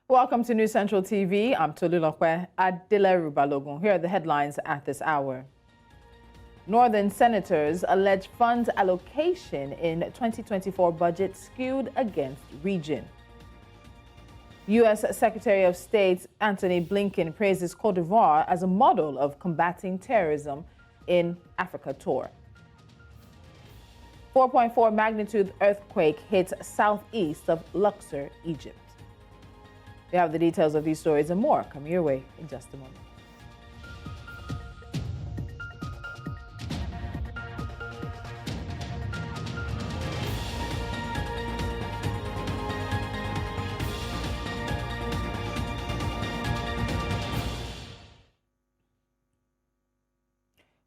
Welcome to New Central TV. I'm Tolulokwe Adeleru. Here are the headlines at this hour. Northern senators allege funds allocation in 2024 budget skewed against region. U.S. Secretary of State Antony Blinken praises Côte d'Ivoire as a model of combating terrorism in Africa tour. 4.4 magnitude earthquake hits southeast of Luxor, Egypt. We have the details of these stories and more coming your way in just a moment.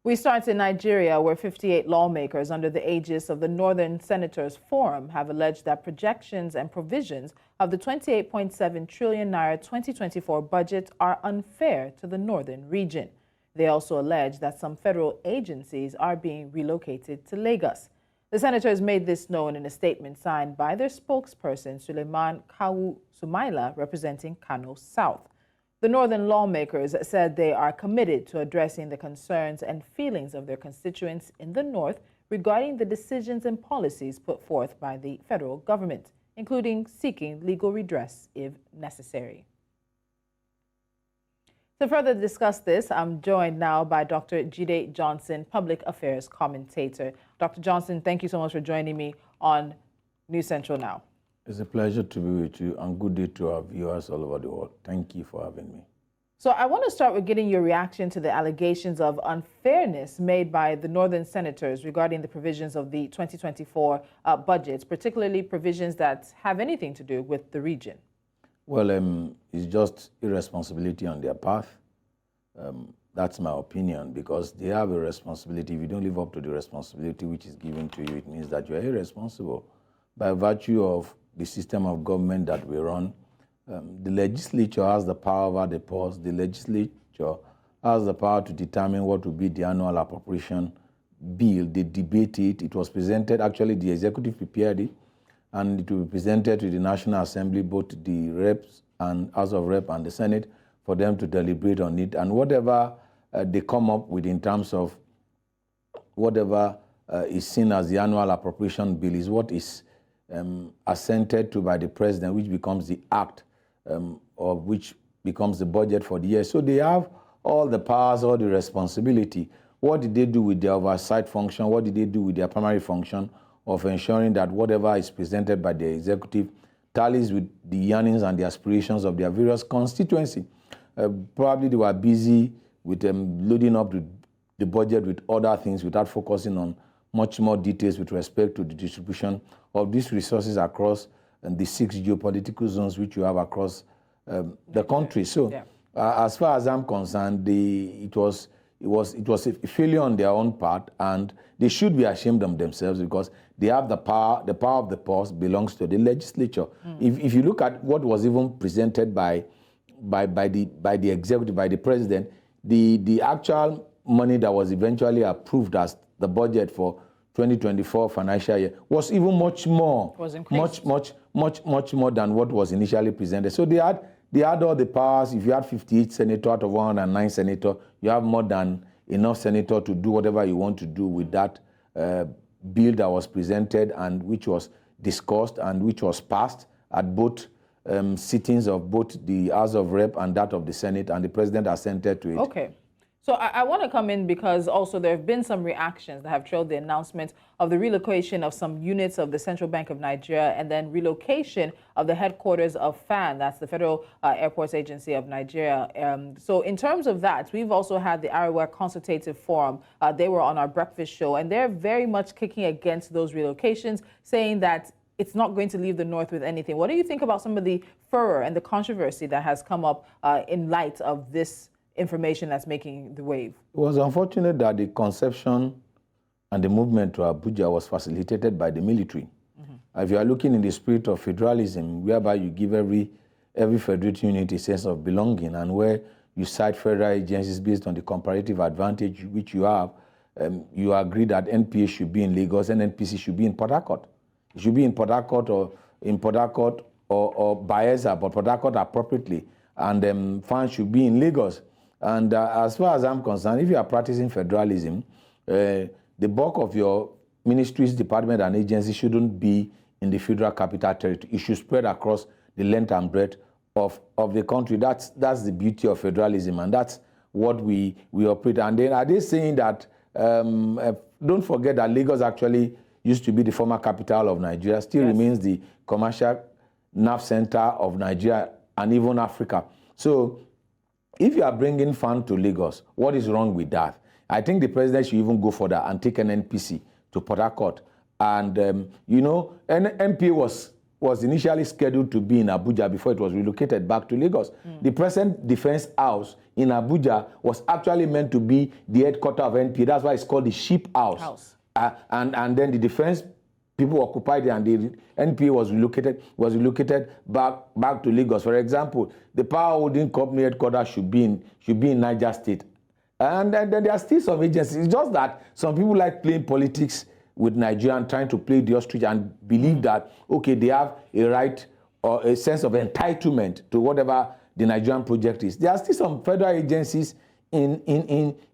We start in Nigeria, where 58 lawmakers under the aegis of the Northern Senators Forum have alleged that projections and provisions of the 28.7 trillion naira 2024 budget are unfair to the northern region. They also allege that some federal agencies are being relocated to Lagos. The senators made this known in a statement signed by their spokesperson, Suleiman Kawu Summaila, representing Kano South. The northern lawmakers said they are committed to addressing the concerns and feelings of their constituents in the north regarding the decisions and policies put forth by the federal government, including seeking legal redress if necessary. To further discuss this, I'm joined now by Dr. Jide Johnson, public affairs commentator. Dr. Johnson, thank you so much for joining me on New Central Now. It's a pleasure to be with you, and good day to our viewers all over the world. Thank you for having me. So I want to start with getting your reaction to the allegations of unfairness made by the northern senators regarding the provisions of the 2024 budgets, particularly provisions that have anything to do with the region. Well, it's just irresponsibility on their part. That's my opinion, because they have a responsibility. If you don't live up to the responsibility which is given to you, it means that you are irresponsible. By virtue of the system of government that we run, the legislature has the power over the purse. The legislature has the power to determine what will be the annual appropriation bill. They debate it. It was presented, actually the executive prepared it, and it will be presented to the National Assembly, both the reps and House of Rep and the Senate, for them to deliberate on it. And whatever they come up with in terms of whatever is seen as the annual appropriation bill is what is assented to by the president, which becomes the act, or which becomes the budget for the year. So they have all the powers, all the responsibility. What did they do with their oversight function? What did they do with their primary function of ensuring that whatever is presented by the executive tallies with the yearnings and the aspirations of their various constituency? Probably they were busy with loading up the budget with other things without focusing on much more details with respect to the distribution of these resources across the 6 geopolitical zones which you have across the country. So, as far as I'm concerned, it was a failure on their own part, and they should be ashamed of themselves, because they have the power. The power of the purse belongs to the legislature. If you look at what was even presented by the executive, by the president, the actual money that was eventually approved as the budget for 2024 financial year was even much more, much more than what was initially presented. So they had all the powers. If you had 58 senators out of 109 senators, you have more than enough senators to do whatever you want to do with that bill that was presented and which was discussed and which was passed at both sittings of both the House of Rep and that of the Senate, and the president assented to it. Okay. So I want to come in because also there have been some reactions that have trailed the announcement of the relocation of some units of the Central Bank of Nigeria, and then relocation of the headquarters of FAN, that's the Federal Airports Agency of Nigeria. So in terms of that, we've also had the Arewa Consultative Forum. They were on our breakfast show, and they're very much kicking against those relocations, saying that it's not going to leave the North with anything. What do you think about some of the furor and the controversy that has come up in light of this information that's making the wave? It was unfortunate that the conception and the movement to Abuja was facilitated by the military. If you are looking in the spirit of federalism, whereby you give every federating unit a sense of belonging, and where you cite federal agencies based on the comparative advantage which you have, you agree that NPA should be in Lagos and NPC should be in Port Harcourt. It should be in Port Harcourt or Bayelsa, but Port Harcourt appropriately, and funds should be in Lagos. And as far as I'm concerned, if you are practicing federalism, the bulk of your ministries, department, and agencies shouldn't be in the federal capital territory. It should spread across the length and breadth of the country. That's the beauty of federalism, and that's what we operate. And then are they saying that, don't forget that Lagos actually used to be the former capital of Nigeria, still remains the commercial nerve center of Nigeria and even Africa. So if you are bringing funds to Lagos, what is wrong with that? I think the president should even go further and take an NPC to Port Harcourt. And, you know, an MPA was initially scheduled to be in Abuja before it was relocated back to Lagos. The present defense house in Abuja was actually meant to be the headquarters of NPA. That's why it's called the Sheep House. And then the defense people occupied it, and the NPA was relocated back to Lagos. For example, the power holding company headquarters should be in Niger State. And then there are still some agencies. It's just that some people like playing politics with Nigeria and trying to play the ostrich and believe that, okay, they have a right or a sense of entitlement to whatever the Nigerian project is. There are still some federal agencies in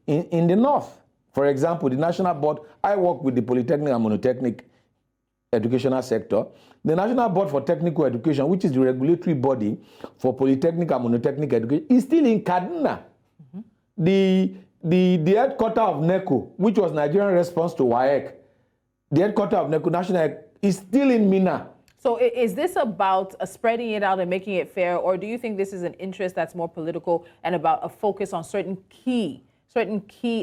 the north. For example, the National Board, I work with the Polytechnic and Monotechnic educational sector. The National Board for Technical Education, which is the regulatory body for Polytechnic and Monotechnic education, is still in Kaduna. The headquarters of NECO, which was Nigerian response to WAEC, the headquarters of NECO National is still in Minna. So is this about spreading it out and making it fair, or do you think this is an interest that's more political and about a focus on certain key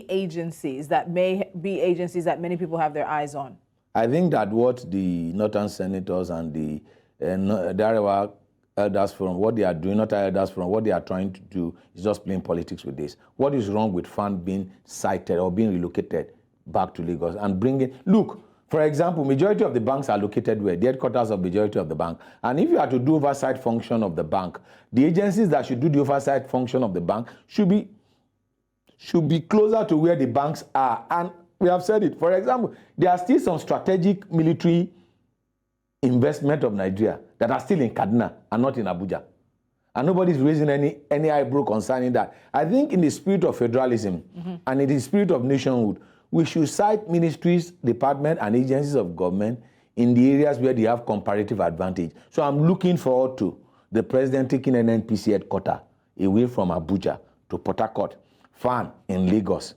agencies that may be agencies that many people have their eyes on? I think that what the Northern Senators and the Arewa Elders Forum, what they are doing, not Elders Forum, what they are trying to do is just playing politics with this. What is wrong with funds being cited or being relocated back to Lagos and bringing, look, for example, majority of the banks are located where? The headquarters of majority of the bank. And if you are to do oversight function of the bank, the agencies that should do the oversight function of the bank should be closer to where the banks are. And we have said it. For example, there are still some strategic military investment of Nigeria that are still in Kaduna and not in Abuja. And nobody's raising any eyebrow concerning that. I think in the spirit of federalism and in the spirit of nationhood, we should cite ministries, departments, and agencies of government in the areas where they have comparative advantage. So I'm looking forward to the president taking an NPC headquarters away from Abuja to Port Harcourt, FAN in Lagos.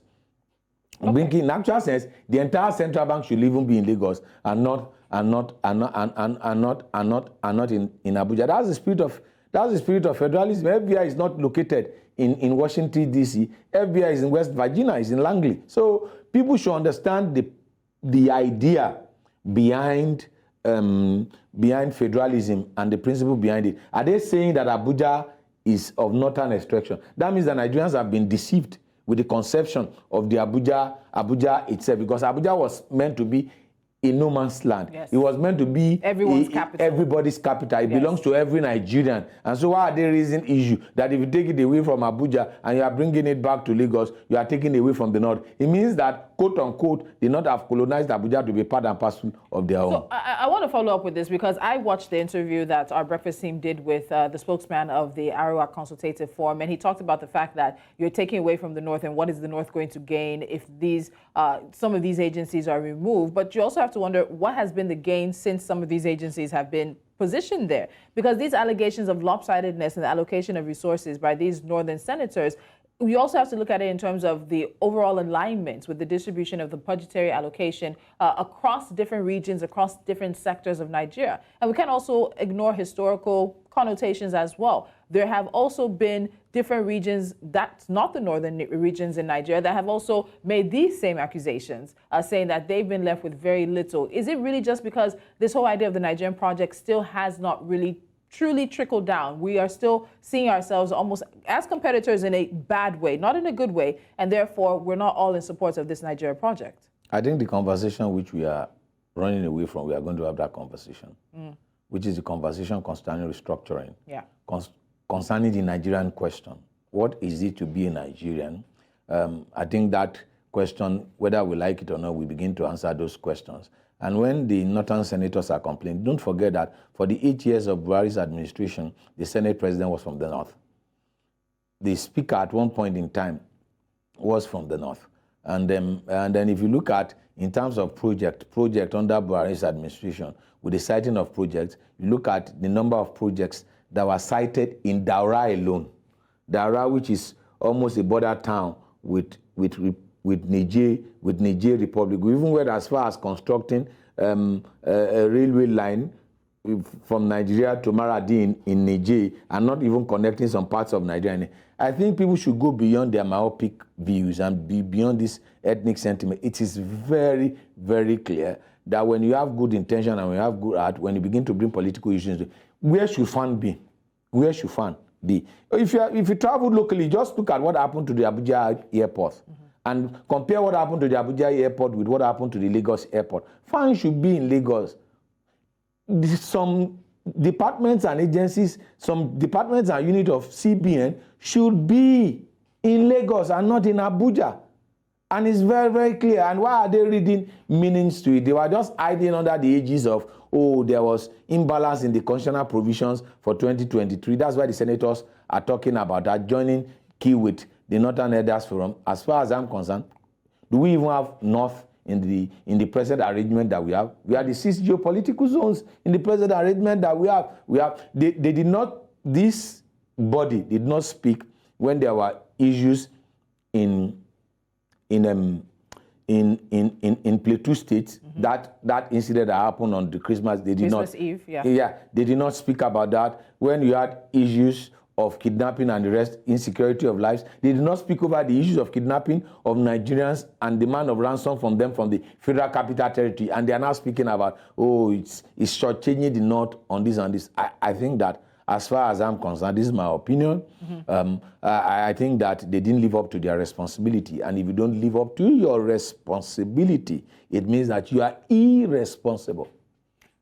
Okay. In actual sense, the entire central bank should even be in Lagos and not in Abuja. That's the spirit of federalism. FBI is not located in Washington D.C. FBI is in West Virginia, is in Langley. So people should understand the idea behind federalism and the principle behind it. Are they saying that Abuja is of northern extraction? That means that Nigerians have been deceived with the conception of the Abuja itself, because Abuja was meant to be a no man's land. Yes. It was meant to be everybody's capital. It belongs to every Nigerian. And so why are they raising issue that if you take it away from Abuja and you are bringing it back to Lagos, you are taking it away from the north? It means that, quote unquote, they not have colonized Abuja to be part and parcel of their own. So I want to follow up with this, because I watched the interview that our breakfast team did with the spokesman of the Arewa Consultative Forum, and he talked about the fact that you're taking away from the north, and what is the north going to gain if these some of these agencies are removed. But you also have to wonder, what has been the gain since some of these agencies have been positioned there? Because these allegations of lopsidedness and the allocation of resources by these northern senators, we also have to look at it in terms of the overall alignment with the distribution of the budgetary allocation across different regions, across different sectors of Nigeria. And we can't also ignore historical connotations as well. There have also been different regions, that's not the northern regions in Nigeria, that have also made these same accusations, saying that they've been left with very little. Is it really just because this whole idea of the Nigerian project still has not really truly trickled down? We are still seeing ourselves almost as competitors in a bad way, not in a good way, and therefore we're not all in support of this Nigeria project. I think the conversation which we are running away from, we are going to have that conversation, which is the conversation concerning restructuring, concerning the Nigerian question. What is it to be a Nigerian? I think that question, whether we like it or not, we begin to answer those questions. And when the northern senators are complaining, don't forget that for the 8 years of Buhari's administration, the Senate president was from the north. The speaker at one point in time was from the north. And then if you look at, in terms of project under Buhari's administration, with the citing of projects, you look at the number of projects that were cited in Daura alone. Daura, which is almost a border town with Niger Republic. We even went as far as constructing a railway line from Nigeria to Maradi in Niger, and not even connecting some parts of Nigeria. I think people should go beyond their myopic views and be beyond this ethnic sentiment. It is very, very clear that when you have good intention and when you have good heart, when you begin to bring political issues, where should fun be? Where should fun be? If you travel locally, just look at what happened to the Abuja airport. And compare what happened to the Abuja airport with what happened to the Lagos airport. Fun should be in Lagos. Some departments and agencies, some departments and units of CBN should be in Lagos and not in Abuja. And it's very, very clear. And why are they reading meanings to it? They were just hiding under the aegis of, oh, there was imbalance in the constitutional provisions for 2023. That's why the senators are talking about that, joining key with the Northern Elders Forum. As far as I'm concerned, do we even have North in the present arrangement that we have? We have the 6 geopolitical zones in the present arrangement that we have. They did not, this body did not speak when there were issues in Plateau State, that incident that happened on the Christmas, they did Christmas not. Eve, yeah. Yeah, they did not speak about that. When you had issues of kidnapping and the rest, insecurity of lives, they did not speak over the issues of kidnapping of Nigerians and demand of ransom from them from the Federal Capital Territory. And they are now speaking about, oh, it's shortchanging the North on this and this. I think that, as far as I'm concerned, this is my opinion. I think that they didn't live up to their responsibility. And if you don't live up to your responsibility, it means that you are irresponsible.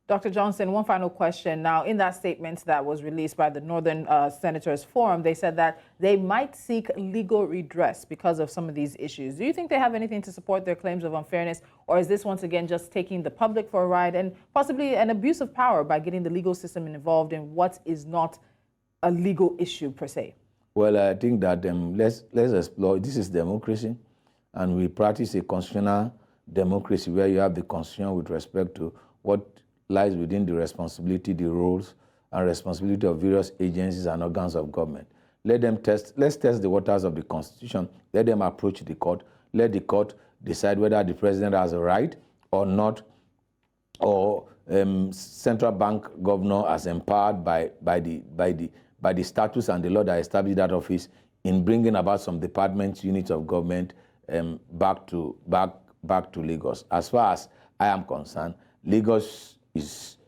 Dr. Johnson, one final question. Now, in that statement that was released by the Northern Senators Forum, they said that they might seek legal redress because of some of these issues. Do you think they have anything to support their claims of unfairness, or is this once again just taking the public for a ride and possibly an abuse of power by getting the legal system involved in what is not a legal issue per se? Well, I think that let's explore. This is democracy, and we practice a constitutional democracy where you have the constitution with respect to what lies within the responsibility, the roles, and responsibility of various agencies and organs of government. Let's test the waters of the Constitution. Let them approach the court. Let the court decide whether the president has a right or not, or central bank governor as empowered by the statutes and the law that established that office in bringing about some departments, units of government back to Lagos. As far as I am concerned, Lagos is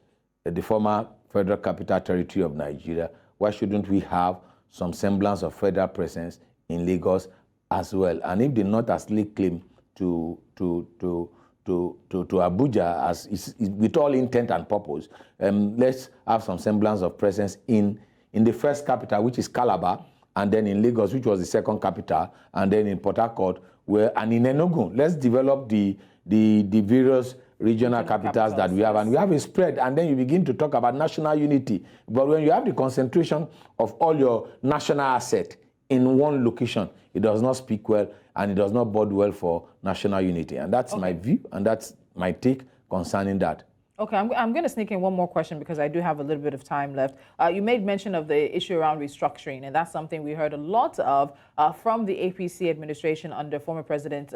the former Federal Capital Territory of Nigeria. Why shouldn't we have some semblance of federal presence in Lagos as well? And if the North has laid claim to Abuja as is with all intent and purpose, let's have some semblance of presence in the first capital, which is Calabar, and then in Lagos, which was the second capital, and then in Port Harcourt, and in Enugu. Let's develop the various regional capitals that we have, and we have a spread, and then you begin to talk about national unity. But when you have the concentration of all your national asset in one location, it does not speak well, and it does not bode well for national unity. And that's my view, and that's my take concerning that. Okay, I'm going to sneak in one more question because I do have a little bit of time left. You made mention of the issue around restructuring, and that's something we heard a lot of from the APC administration under former President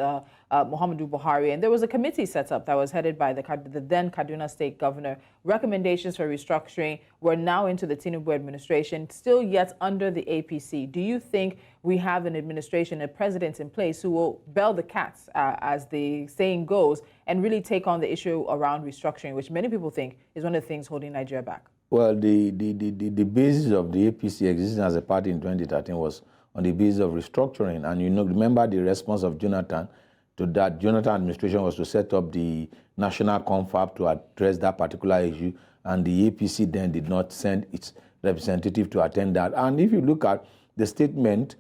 Muhammadu Buhari. And there was a committee set up that was headed by the then Kaduna State Governor. Recommendations for restructuring were now into the Tinubu administration, still yet under the APC. Do you think we have an administration, a president in place who will bell the cats, as the saying goes, and really take on the issue around restructuring, which many people think is one of the things holding Nigeria back? Well, the basis of the APC existing as a party in 2013 was on the basis of restructuring. And remember the response of Jonathan to that. Jonathan administration was to set up the National Confab to address that particular issue, and the APC then did not send its representative to attend that. And if you look at the statement,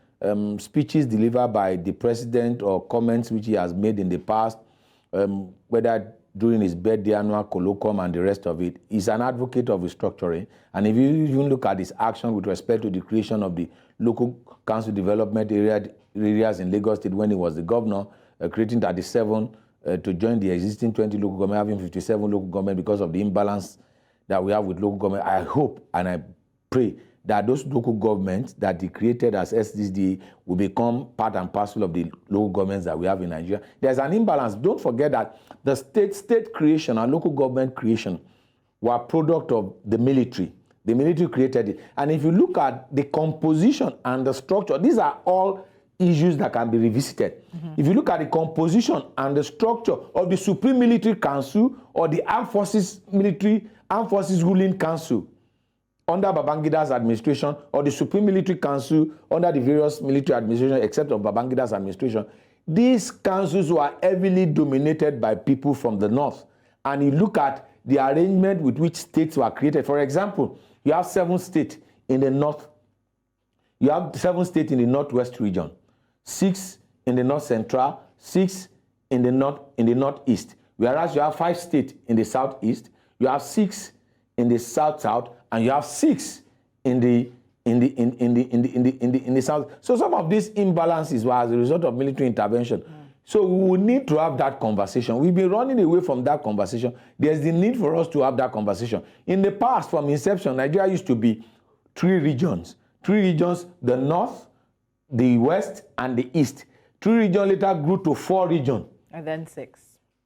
speeches delivered by the president or comments which he has made in the past, whether during his birthday annual colloquium and the rest of it. He's an advocate of restructuring. And if you even look at his action with respect to the creation of the local council development areas in Lagos State when he was the governor, creating 37 to join the existing 20 local government, having 57 local government because of the imbalance that we have with local government. I hope and I pray that those local governments that he created as SDD will become part and parcel of the local governments that we have in Nigeria. There's an imbalance. Don't forget that the state creation and local government creation were a product of the military. The military created it. And if you look at the composition and the structure, these are all issues that can be revisited. If you look at the composition and the structure of the Supreme Military Council or the Armed Forces Ruling Council under Babangida's administration, or the Supreme Military Council under the various military administrations except of Babangida's administration, these councils were heavily dominated by people from the north. And you look at the arrangement with which states were created. For example, you have 7 states in the north. You have 7 states in the northwest region, 6 in the north central, 6 in the northeast. Whereas you have 5 states in the southeast, you have 6 in the south, and you have 6 in the south. So some of these imbalances were as a result of military intervention. So we will need to have that conversation. We've been running away from that conversation. There's the need for us to have that conversation. In the past, from inception, Nigeria used to be 3 regions. 3 regions, the north, the west, and the east. 3 regions later grew to 4 regions. And then 6.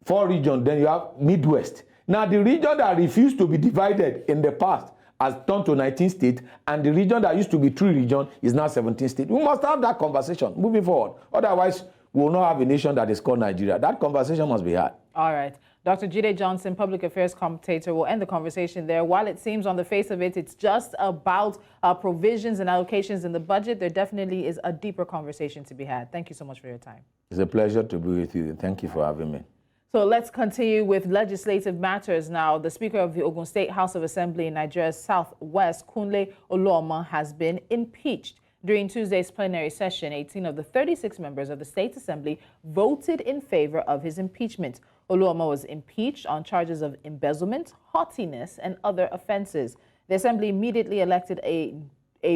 4 regions, then you have Midwest. Now, the region that refused to be divided in the past has turned to 19 states, and the region that used to be 3 regions is now 17 states. We must have that conversation moving forward. Otherwise, we will not have a nation that is called Nigeria. That conversation must be had. All right. Dr. Jide Johnson, public affairs commentator, will end the conversation there. While it seems on the face of it, it's just about provisions and allocations in the budget, there definitely is a deeper conversation to be had. Thank you so much for your time. It's a pleasure to be with you. Thank you for having me. So let's continue with legislative matters now. The Speaker of the Ogun State House of Assembly in Nigeria's southwest, Kunle Oluomo, has been impeached. During Tuesday's plenary session, 18 of the 36 members of the State Assembly voted in favor of his impeachment. Oluomo was impeached on charges of embezzlement, haughtiness, and other offences. The Assembly immediately elected a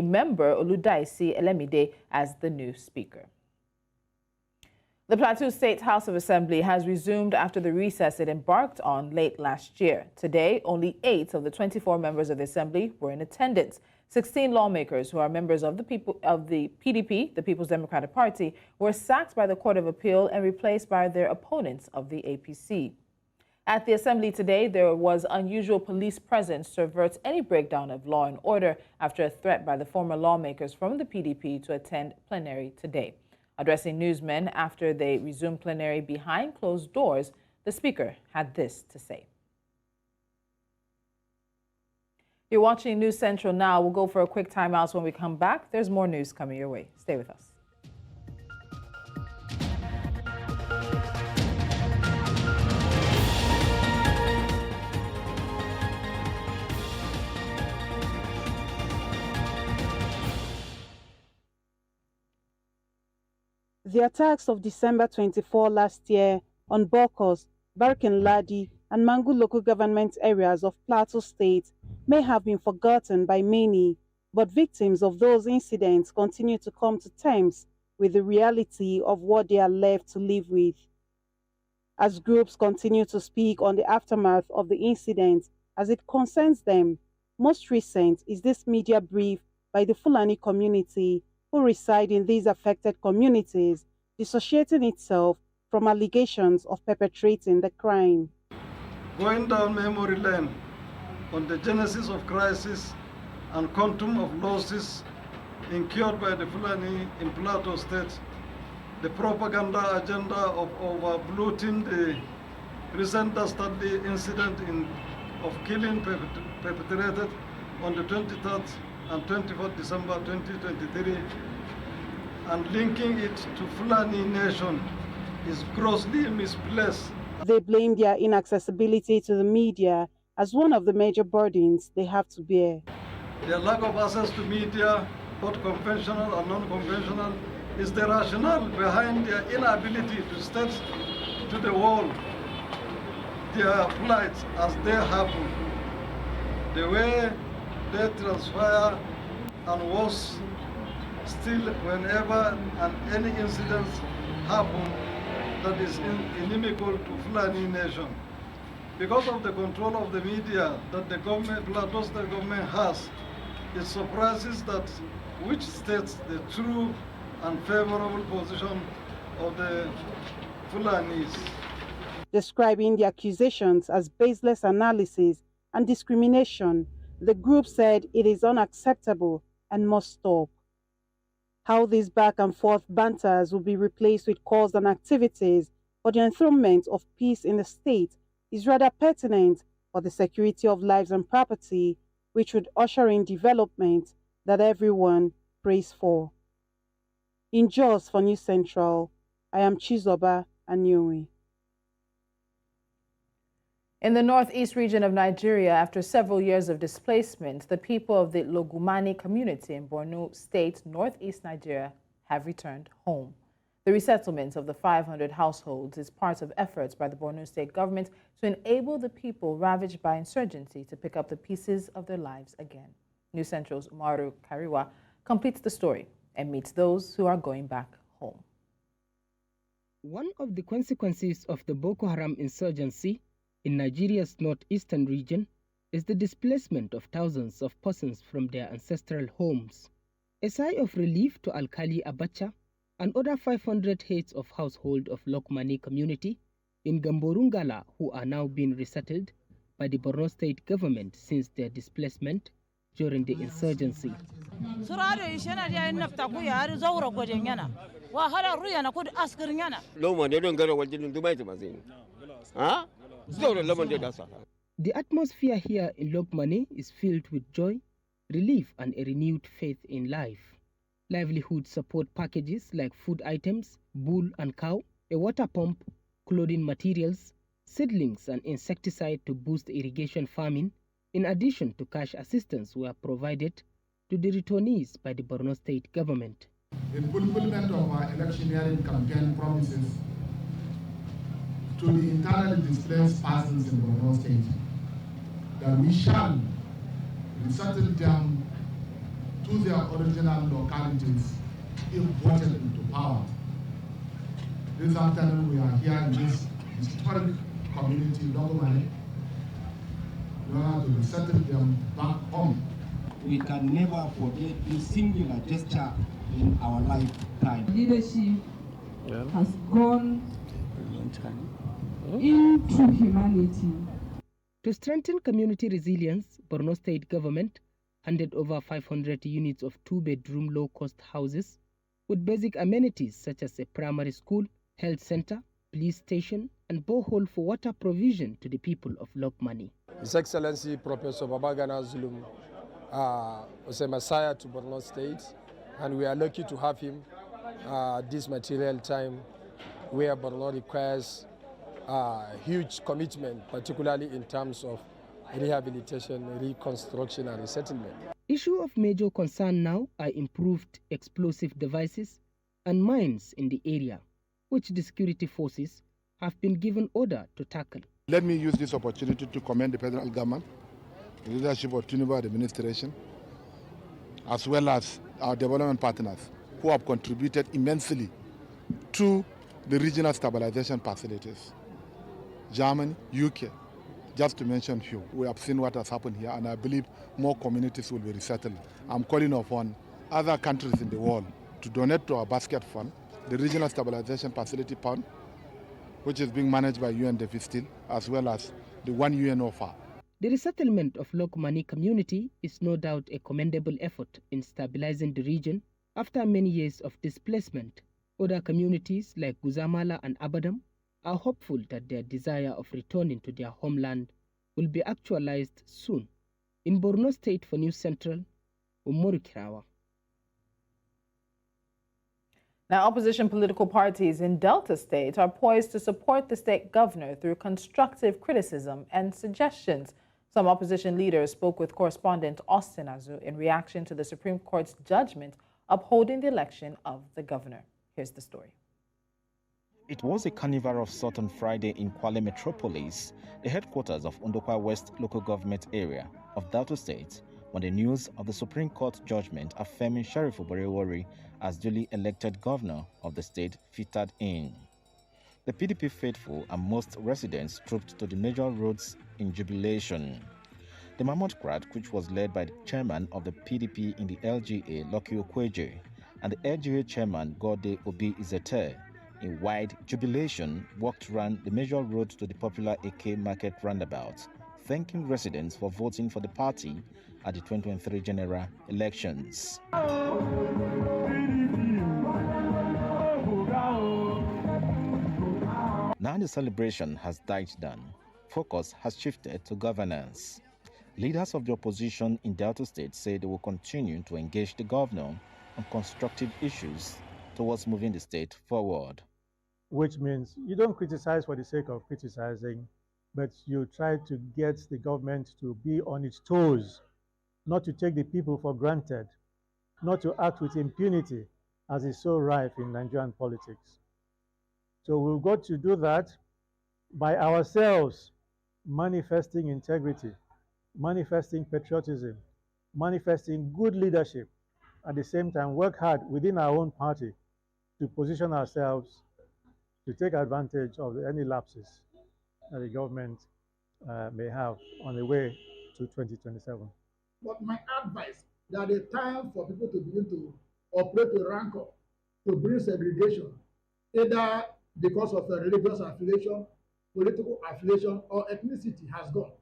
member, Oludaisi Elemide, as the new Speaker. The Plateau State House of Assembly has resumed after the recess it embarked on late last year. Today, only 8 of the 24 members of the Assembly were in attendance. 16 lawmakers who are members of the PDP, the People's Democratic Party, were sacked by the Court of Appeal and replaced by their opponents of the APC. At the Assembly today, there was unusual police presence to avert any breakdown of law and order after a threat by the former lawmakers from the PDP to attend plenary today. Addressing newsmen after they resumed plenary behind closed doors, the Speaker had this to say. You're watching News Central now. We'll go for a quick timeout. When we come back, there's more news coming your way. Stay with us. The attacks of December 24 last year on Bokos, Barkin-Ladi, and Mangu local government areas of Plateau State may have been forgotten by many, but victims of those incidents continue to come to terms with the reality of what they are left to live with. As groups continue to speak on the aftermath of the incident as it concerns them, most recent is this media brief by the Fulani community who reside in these affected communities, dissociating itself from allegations of perpetrating the crime. Going down memory lane on the genesis of crisis and quantum of losses incurred by the Fulani in Plateau State, the propaganda agenda of overbloating the recent dastardly incident of killing perpetrated on the 23rd and 24th December 2023 and linking it to Fulani nation is grossly misplaced. They blame their inaccessibility to the media as one of the major burdens they have to bear. Their lack of access to media, both conventional and non-conventional, is the rationale behind their inability to state to the world their plight as they happen, the way they transpire, and worse still, whenever any incident happen that is inimical to Fulani nation. Because of the control of the media that the government, Plateau State government has, it surprises that which states the true and favorable position of the Fulanis. Describing the accusations as baseless analysis and discrimination, the group said it is unacceptable and must stop. How these back and forth banters will be replaced with calls and activities for the enthronement of peace in the state is rather pertinent for the security of lives and property, which would usher in development that everyone prays for. In Jos for News Central, I am Chizoba Anyowe. In the northeast region of Nigeria, after several years of displacement, the people of the Logumani community in Borno State, northeast Nigeria, have returned home. The resettlement of the 500 households is part of efforts by the Borno State government to enable the people ravaged by insurgency to pick up the pieces of their lives again. News Central's Umaru Kariwa completes the story and meets those who are going back home. One of the consequences of the Boko Haram insurgency in Nigeria's northeastern region is the displacement of thousands of persons from their ancestral homes. A sigh of relief to Alkali Abacha and other 500 heads of household of Lokmani community in Gamborungala who are now being resettled by the Borno State government since their displacement during the insurgency. The atmosphere here in Lokmani is filled with joy, relief and a renewed faith in life. Livelihood support packages like food items, bull and cow, a water pump, clothing materials, seedlings and insecticide to boost irrigation farming, in addition to cash assistance were provided to the returnees by the Borno State government. In fulfillment of our electioneering campaign promises to the internally displaced persons in Borno State, that we shall resettle them to their original localities if voted into power. This afternoon we are here in this historic community, Logomane, in order to resettle them back home. We can never forget this singular gesture in our lifetime. Leadership has gone into humanity. To strengthen community resilience, Borno State government handed over 500 units of two-bedroom low-cost houses with basic amenities such as a primary school, health center, police station, and borehole for water provision to the people of Lokmani. His Excellency Professor Babagana Zulum was a messiah to Borno State, and we are lucky to have him this material time where Borno requires huge commitment, particularly in terms of rehabilitation, reconstruction and resettlement. Issue of major concern now are improved explosive devices and mines in the area, which the security forces have been given order to tackle. Let me use this opportunity to commend the federal government, the leadership of Tinubu administration, as well as our development partners who have contributed immensely to the regional stabilization facilities. Germany, UK, just to mention a few. We have seen what has happened here, and I believe more communities will be resettled. I'm calling upon other countries in the world to donate to our basket fund, the Regional Stabilization Facility Fund, which is being managed by UNDP still, as well as the one UN offer. The resettlement of Lokmani community is no doubt a commendable effort in stabilizing the region after many years of displacement. Other communities like Guzamala and Abadam are hopeful that their desire of returning to their homeland will be actualized soon. In Borno State for News Central, Umaru Kirawa. Now, opposition political parties in Delta State are poised to support the state governor through constructive criticism and suggestions. Some opposition leaders spoke with correspondent Austin Azu in reaction to the Supreme Court's judgment upholding the election of the governor. Here's the story. It was a carnival of sorts on Friday in Kwale Metropolis, the headquarters of Ndokwa West local government area of Delta State, when the news of the Supreme Court judgment affirming Sheriff Oborewori as duly elected governor of the state filtered in. The PDP faithful and most residents trooped to the major roads in jubilation. The mammoth crowd, which was led by the chairman of the PDP in the LGA, Lucky Okweje, and the LGA chairman, Gode Obi Izete, in wide jubilation, walked around the major road to the popular AK Market roundabout, thanking residents for voting for the party at the 2023 general elections. Now the celebration has died down. Focus has shifted to governance. Leaders of the opposition in Delta State say they will continue to engage the governor on constructive issues towards moving the state forward. Which means you don't criticize for the sake of criticizing, but you try to get the government to be on its toes, not to take the people for granted, not to act with impunity as is so rife in Nigerian politics. So we've got to do that by ourselves, manifesting integrity, manifesting patriotism, manifesting good leadership, at the same time work hard within our own party to position ourselves to take advantage of any lapses that the government may have on the way to 2027. But my advice, that the time for people to begin to operate with rancor, to bring segregation, either because of a religious affiliation, political affiliation, or ethnicity has gone.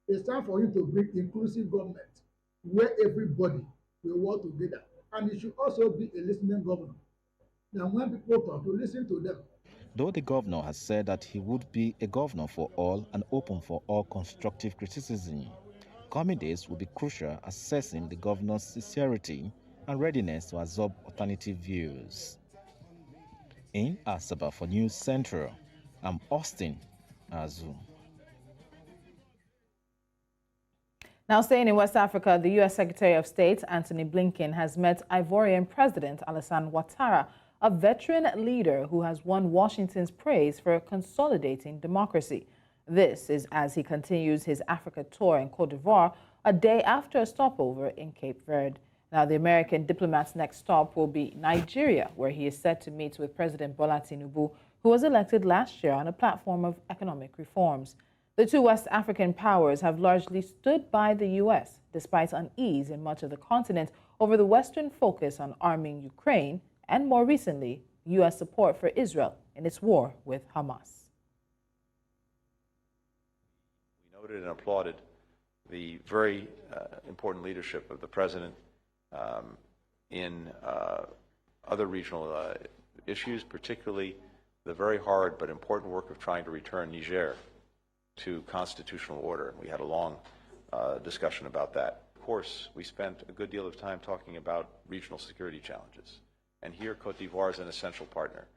It's time for you to bring inclusive government where everybody will work together. And it should also be a listening governor. Now, when people talk, you listen to them. Though the governor has said that he would be a governor for all and open for all constructive criticism, coming days will be crucial assessing the governor's sincerity and readiness to absorb alternative views. In Asaba for News Central, I'm Austin Azu. Now staying in West Africa, the U.S. Secretary of State, Antony Blinken, has met Ivorian President Alassane Ouattara, a veteran leader who has won Washington's praise for consolidating democracy. This is as he continues his Africa tour in Côte d'Ivoire, a day after a stopover in Cape Verde. Now, the American diplomat's next stop will be Nigeria, where he is set to meet with President Bola Tinubu, who was elected last year on a platform of economic reforms. The two West African powers have largely stood by the U.S., despite unease in much of the continent over the Western focus on arming Ukraine and, more recently, U.S. support for Israel in its war with Hamas. We noted and applauded the very important leadership of the President in other regional issues, particularly the very hard but important work of trying to return Niger to constitutional order. We had a long discussion about that. Of course, we spent a good deal of time talking about regional security challenges. And here, Côte d'Ivoire is an essential partner.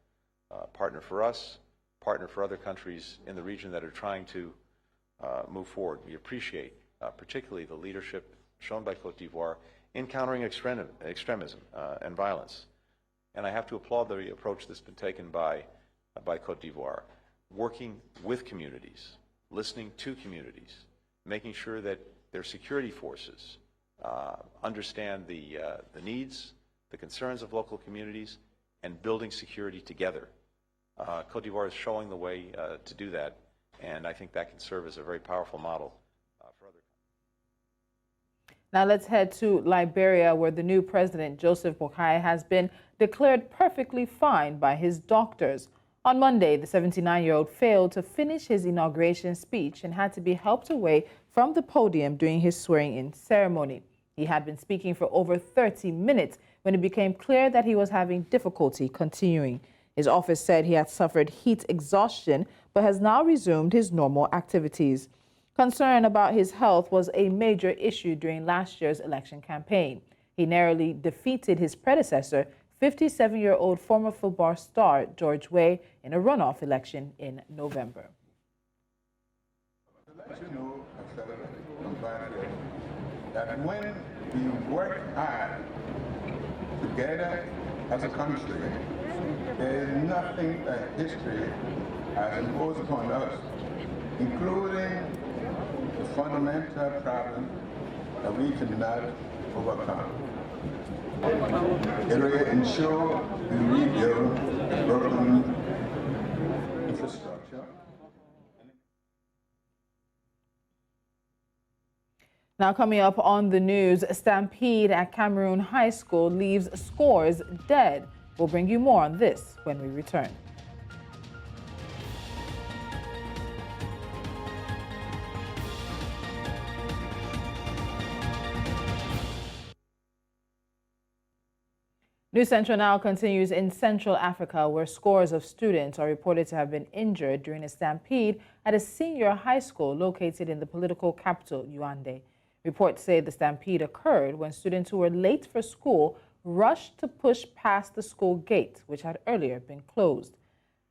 Partner for us, partner for other countries in the region that are trying to move forward. We appreciate particularly the leadership shown by Côte d'Ivoire in countering extremism and violence. And I have to applaud the approach that's been taken by Côte d'Ivoire, working with communities, listening to communities, making sure that their security forces understand the needs, the concerns of local communities, and building security together. Côte d'Ivoire is showing the way to do that, and I think that can serve as a very powerful model for other countries. Now let's head to Liberia, where the new president, Joseph Boakai, has been declared perfectly fine by his doctors. On Monday, the 79-year-old failed to finish his inauguration speech and had to be helped away from the podium during his swearing-in ceremony. He had been speaking for over 30 minutes when it became clear that he was having difficulty continuing. His office said he had suffered heat exhaustion but has now resumed his normal activities. Concern about his health was a major issue during last year's election campaign. He narrowly defeated his predecessor, 57-year-old former football star George Weah, in a runoff election in November. To let you know, that when we work hard together as a country There is nothing that history has imposed upon us, including the fundamental problem that we cannot overcome. It will ensure we rebuild the broken infrastructure. Now coming up on the news, a stampede at Cameroon High School leaves scores dead. We'll bring you more on this when we return. News Central now continues in Central Africa, where scores of students are reported to have been injured during a stampede at a senior high school located in the political capital, Yaoundé. Reports say the stampede occurred when students who were late for school rushed to push past the school gate, which had earlier been closed.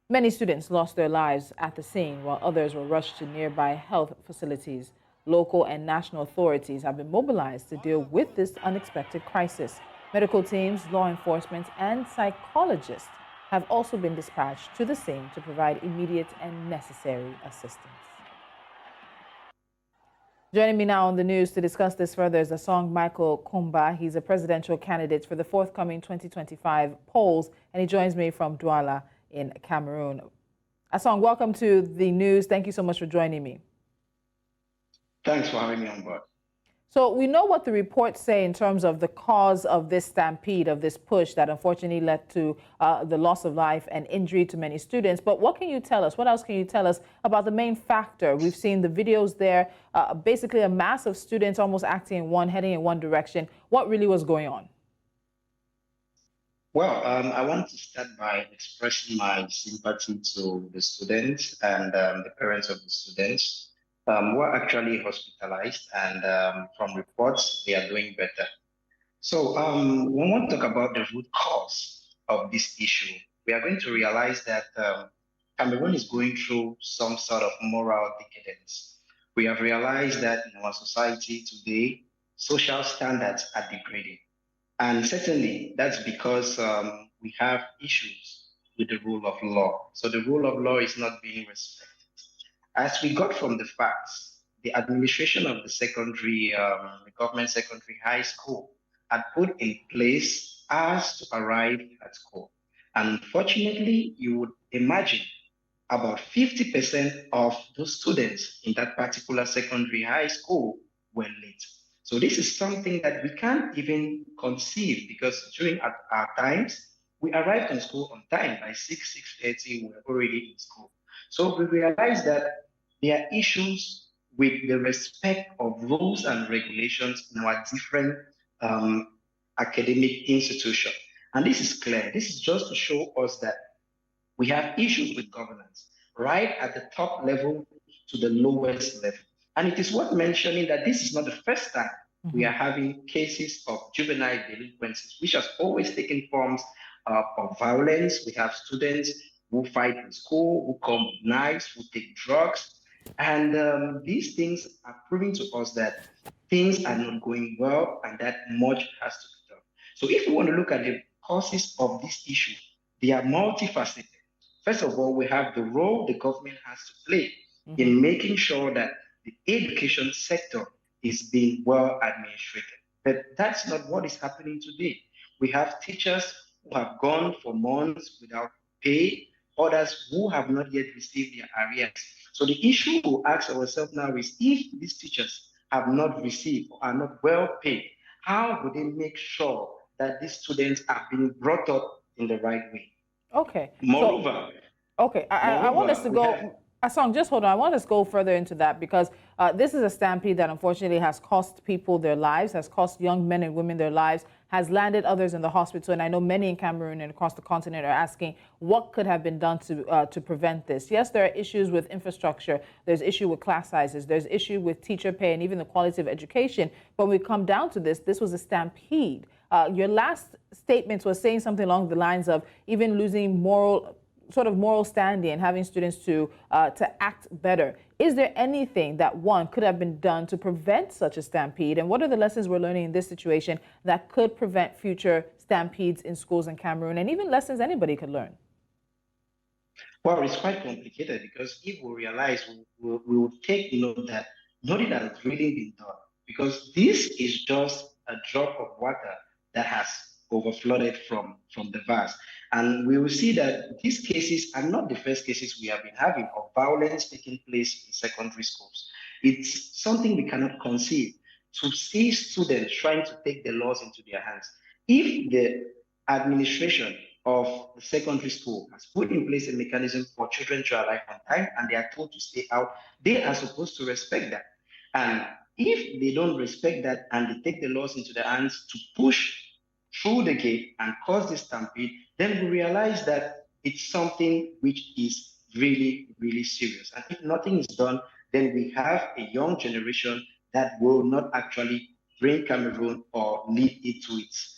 Many students lost their lives at the scene, while others were rushed to nearby health facilities. Local and national authorities have been mobilized to deal with this unexpected crisis. Medical teams, law enforcement, and psychologists have also been dispatched to the scene to provide immediate and necessary assistance. Joining me now on the news to discuss this further is Asong Michael Kumba. He's a presidential candidate for the forthcoming 2025 polls, and he joins me from Douala in Cameroon. Asong, welcome to the news. Thank you so much for joining me. Thanks for having me on board. So we know what the reports say in terms of the cause of this stampede, of this push that unfortunately led to the loss of life and injury to many students. But what can you tell us? What else can you tell us about the main factor? We've seen the videos there, basically a mass of students almost acting heading in one direction. What really was going on? Well, I want to start by expressing my sympathy to the students and the parents of the students. Who are actually hospitalized, and from reports, they are doing better. So when we want to talk about the root cause of this issue, we are going to realize that Cameroon is going through some sort of moral decadence. We have realized that in our society today, social standards are degrading. And certainly that's because we have issues with the rule of law. So the rule of law is not being respected. As we got from the facts, the administration of the government secondary high school had put in place hours to arrive at school. And unfortunately, you would imagine about 50% of those students in that particular secondary high school were late. So this is something that we can't even conceive, because during our times, we arrived in school on time. By 6:30, we were already in school. So we realized that there are issues with the respect of rules and regulations in our different academic institutions. And this is clear. This is just to show us that we have issues with governance, right at the top level to the lowest level. And it is worth mentioning that this is not the first time we are having cases of juvenile delinquencies, which has always taken forms of violence. We have students who fight in school, who come with knives, who take drugs. And these things are proving to us that things are not going well and that much has to be done. So if we want to look at the causes of this issue, they are multifaceted. First of all, we have the role the government has to play in making sure that the education sector is being well administrated. But that's not what is happening today. We have teachers who have gone for months without pay, others who have not yet received their arrears. So the issue we ask ourselves now is, if these teachers have not received or are not well paid, how do they make sure that these students are being brought up in the right way? Okay. Moreover, I want us to go. Asong, just hold on. I want us to go further into that, because this is a stampede that unfortunately has cost people their lives, has cost young men and women their lives, has landed others in the hospital. And I know many in Cameroon and across the continent are asking what could have been done to prevent this. Yes, there are issues with infrastructure. There's issue with class sizes. There's issue with teacher pay and even the quality of education. But when we come down to this was a stampede. Your last statement was saying something along the lines of even losing moral standing and having students to act better. Is there anything that could have been done to prevent such a stampede? And what are the lessons we're learning in this situation that could prevent future stampedes in schools in Cameroon, and even lessons anybody could learn? Well, it's quite complicated because if we realize, we will take note that nothing has really been done, because this is just a drop of water that has overflowed from the vase. And we will see that these cases are not the first cases we have been having of violence taking place in secondary schools. It's something we cannot conceive, to see students trying to take the laws into their hands. If the administration of the secondary school has put in place a mechanism for children to arrive on time and they are told to stay out, they are supposed to respect that. And if they don't respect that and they take the laws into their hands to push through the gate and cause this stampede, then we realize that it's something which is really, really serious. And if nothing is done, then we have a young generation that will not actually bring Cameroon or lead it to its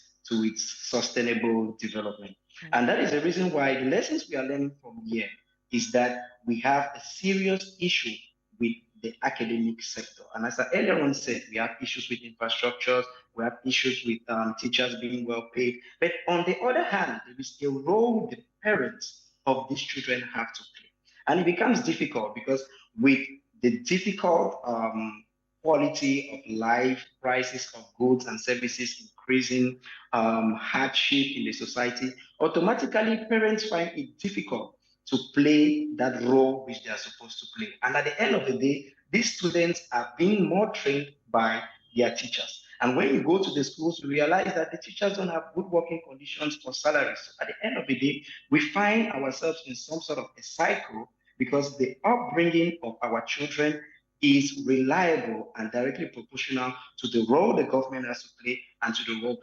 sustainable development. And that is the reason why the lessons we are learning from here is that we have a serious issue with the academic sector. And as I earlier on said, we have issues with infrastructures, we have issues with teachers being well paid. But on the other hand, there is a role the parents of these children have to play. And it becomes difficult because with the difficult quality of life, prices of goods and services increasing, hardship in the society, automatically parents find it difficult to play that role which they are supposed to play. And at the end of the day, these students are being more trained by their teachers. And when you go to the schools, you realize that the teachers don't have good working conditions or salaries. So at the end of the day, we find ourselves in some sort of a cycle because the upbringing of our children is reliable and directly proportional to the role the government has to play and to the role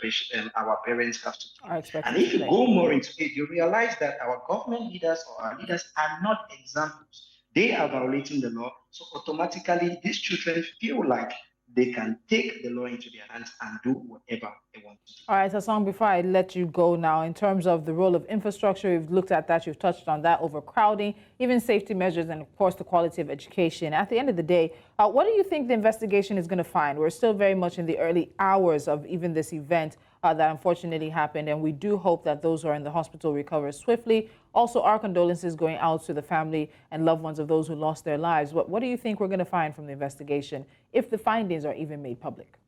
our parents have to play. And if you go more into it, you realize that our government leaders or our leaders are not examples. They are violating the law. So automatically, these children feel like they can take the law into their hands and do whatever they want to do. All right, Hassan, before I let you go now, in terms of the role of infrastructure, you've looked at that, you've touched on that, overcrowding, even safety measures, and of course the quality of education. At the end of the day, what do you think the investigation is going to find? We're still very much in the early hours of even this event that unfortunately happened, and we do hope that those who are in the hospital recover swiftly. Also, our condolences going out to the family and loved ones of those who lost their lives. What do you think we're going to find from the investigation, if the findings are even made public?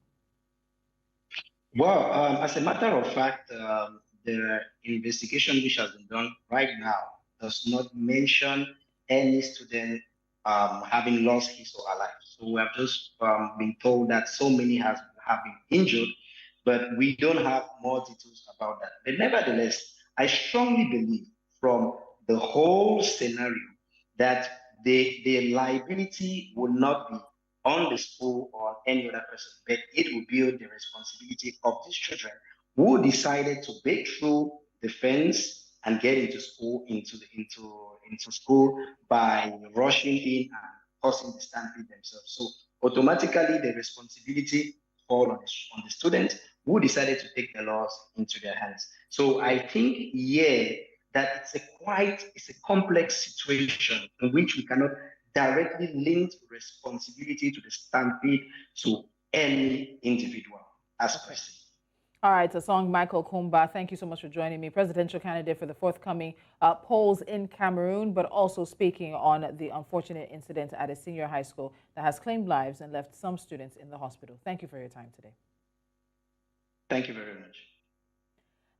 Well, as a matter of fact, the investigation which has been done right now does not mention any student having lost his or her life. So we have just been told that so many have been injured, but we don't have more details about that. But nevertheless, I strongly believe from the whole scenario that the liability will not be on the school or any other person, but it will be the responsibility of these children who decided to break through the fence and get into school, into school by rushing in and causing the stampede themselves. So automatically the responsibility falls on the students who decided to take the laws into their hands. So I think that it's a complex situation in which we cannot directly link responsibility to the stampede to any individual as per se. All right, Tasong Michael Kumba, thank you so much for joining me, presidential candidate for the forthcoming polls in Cameroon, but also speaking on the unfortunate incident at a senior high school that has claimed lives and left some students in the hospital. Thank you for your time today. Thank you very much.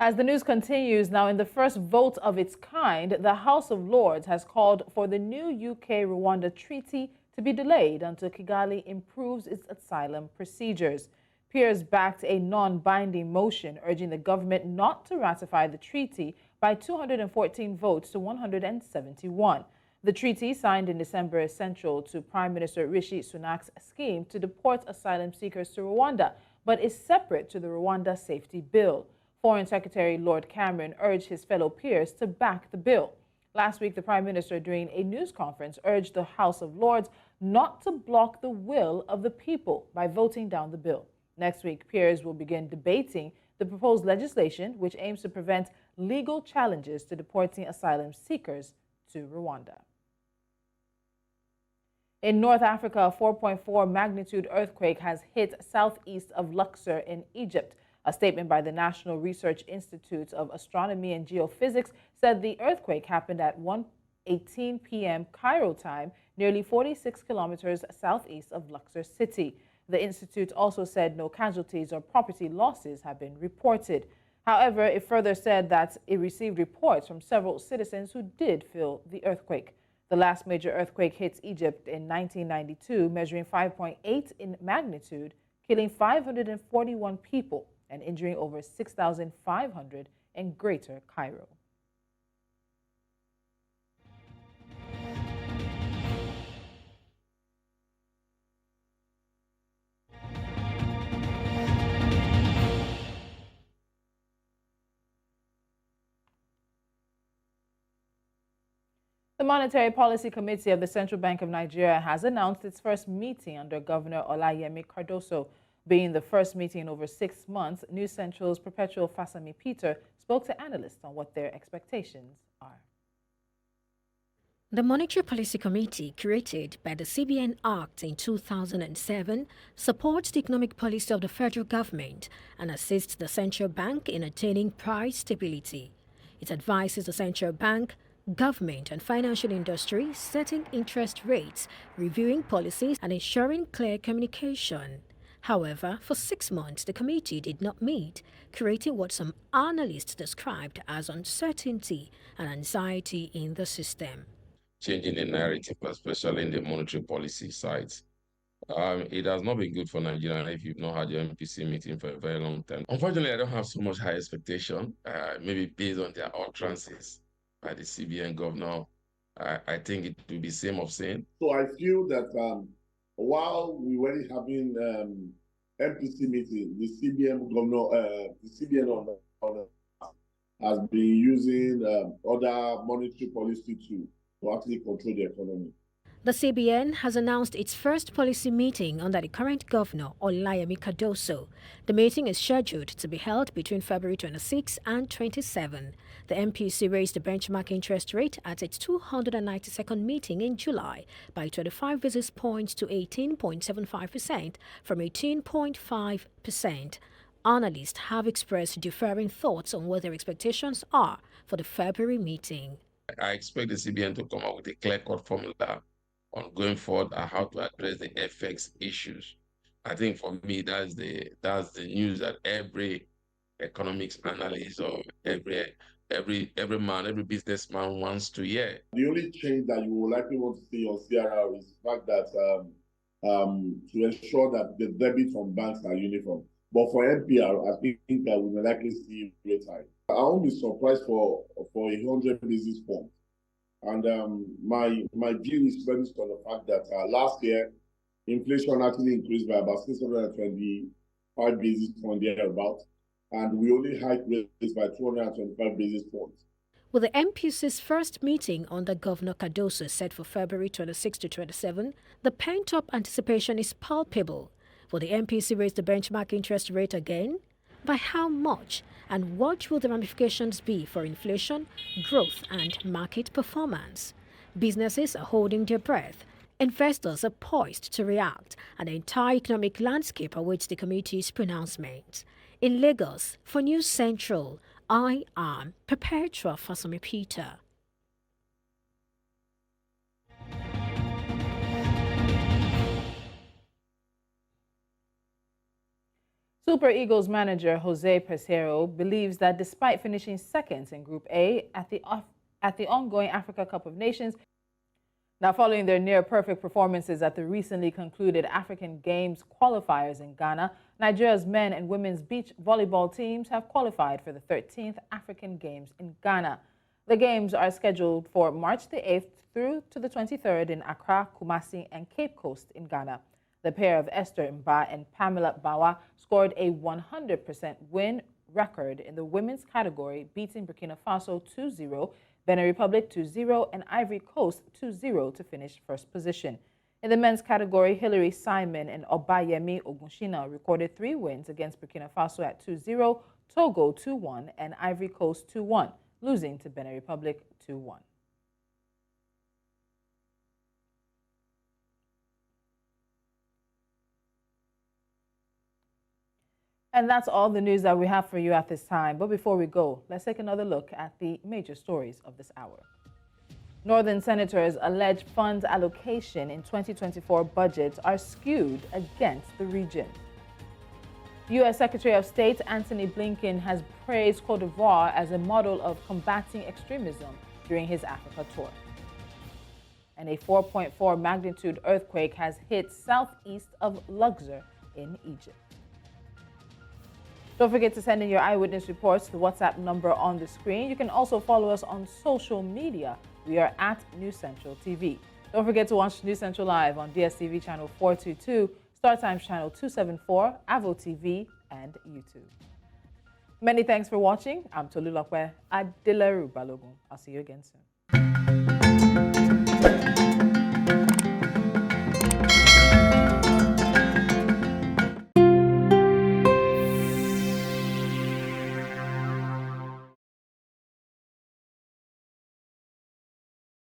As the news continues, now in the first vote of its kind, the House of Lords has called for the new UK-Rwanda treaty to be delayed until Kigali improves its asylum procedures. Peers backed a non-binding motion urging the government not to ratify the treaty by 214 votes to 171. The treaty, signed in December, is central to Prime Minister Rishi Sunak's scheme to deport asylum seekers to Rwanda, but is separate to the Rwanda Safety Bill. Foreign Secretary Lord Cameron urged his fellow peers to back the bill. Last week, the Prime Minister, during a news conference, urged the House of Lords not to block the will of the people by voting down the bill. Next week, peers will begin debating the proposed legislation, which aims to prevent legal challenges to deporting asylum seekers to Rwanda. In North Africa, a 4.4 magnitude earthquake has hit southeast of Luxor in Egypt. A statement by the National Research Institute of Astronomy and Geophysics said the earthquake happened at 1:18 p.m. Cairo time, nearly 46 kilometers southeast of Luxor City. The institute also said no casualties or property losses have been reported. However, it further said that it received reports from several citizens who did feel the earthquake. The last major earthquake hit Egypt in 1992, measuring 5.8 in magnitude, killing 541 people and injuring over 6,500 in Greater Cairo. The Monetary Policy Committee of the Central Bank of Nigeria has announced its first meeting under Governor Olayemi Cardoso. Being the first meeting in over 6 months, News Central's Perpetual Fasami Peter spoke to analysts on what their expectations are. The Monetary Policy Committee, created by the CBN Act in 2007, supports the economic policy of the federal government and assists the central bank in attaining price stability. It advises the central bank, government and financial industry setting interest rates, reviewing policies and ensuring clear communication. However, for 6 months, the committee did not meet, creating what some analysts described as uncertainty and anxiety in the system. Changing the narrative, especially in the monetary policy side. It has not been good for Nigeria if you've not had your MPC meeting for a very long time. Unfortunately, I don't have so much high expectation, maybe based on their utterances by the CBN governor. I think it will be same of same. So I feel that while we were having MPC meeting, the CBN governor, the CBN has been using other monetary policy to actually control the economy. The CBN has announced its first policy meeting under the current governor, Olayemi Cardoso. The meeting is scheduled to be held between February 26 and 27. The MPC raised the benchmark interest rate at its 292nd meeting in July by 25 basis points to 18.75% from 18.5%. Analysts have expressed differing thoughts on what their expectations are for the February meeting. I expect the CBN to come up with a clear-cut formula on going forward and how to address the FX issues. I think for me, that's the news that every economics analyst or every businessman wants to hear. The only change that you will likely want to see on CRR is the fact that to ensure that the debit from banks are uniform. But for NPR, I think that we may likely see rate hike. I won't be surprised for 100 basis points. And my view is based on the fact that last year, inflation actually increased by about 625 basis points thereabout, and we only hiked rates by 225 basis points. With the MPC's first meeting under Governor Cardoso set for February 26 to 27, the pent-up anticipation is palpable. Will the MPC raise the benchmark interest rate again? By how much? And what will the ramifications be for inflation, growth, and market performance? Businesses are holding their breath. Investors are poised to react, and the entire economic landscape awaits the committee's pronouncement. In Lagos, for News Central, I am Perpetua Fasami Peter. Super Eagles manager Jose Peseiro believes that despite finishing second in Group A at the ongoing Africa Cup of Nations, now following their near-perfect performances at the recently concluded African Games qualifiers in Ghana, Nigeria's men and women's beach volleyball teams have qualified for the 13th African Games in Ghana. The Games are scheduled for March the 8th through to the 23rd in Accra, Kumasi, and Cape Coast in Ghana. The pair of Esther Mba and Pamela Bawa scored a 100% win record in the women's category, beating Burkina Faso 2-0, Benin Republic 2-0, and Ivory Coast 2-0 to finish first position. In the men's category, Hilary Simon and Obayemi Ogunshina recorded 3 wins against Burkina Faso at 2-0, Togo 2-1, and Ivory Coast 2-1, losing to Benin Republic 2-1. And that's all the news that we have for you at this time. But before we go, let's take another look at the major stories of this hour. Northern senators allege funds allocation in 2024 budgets are skewed against the region. U.S. Secretary of State Antony Blinken has praised Côte d'Ivoire as a model of combating extremism during his Africa tour. And a 4.4 magnitude earthquake has hit southeast of Luxor in Egypt. Don't forget to send in your eyewitness reports to the WhatsApp number on the screen. You can also follow us on social media. We are at News Central TV. Don't forget to watch News Central Live on DSTV channel 422, Star Times channel 274, Avo TV, and YouTube. Many thanks for watching. I'm Tolulokwe Adeleru Balogun. I'll see you again soon.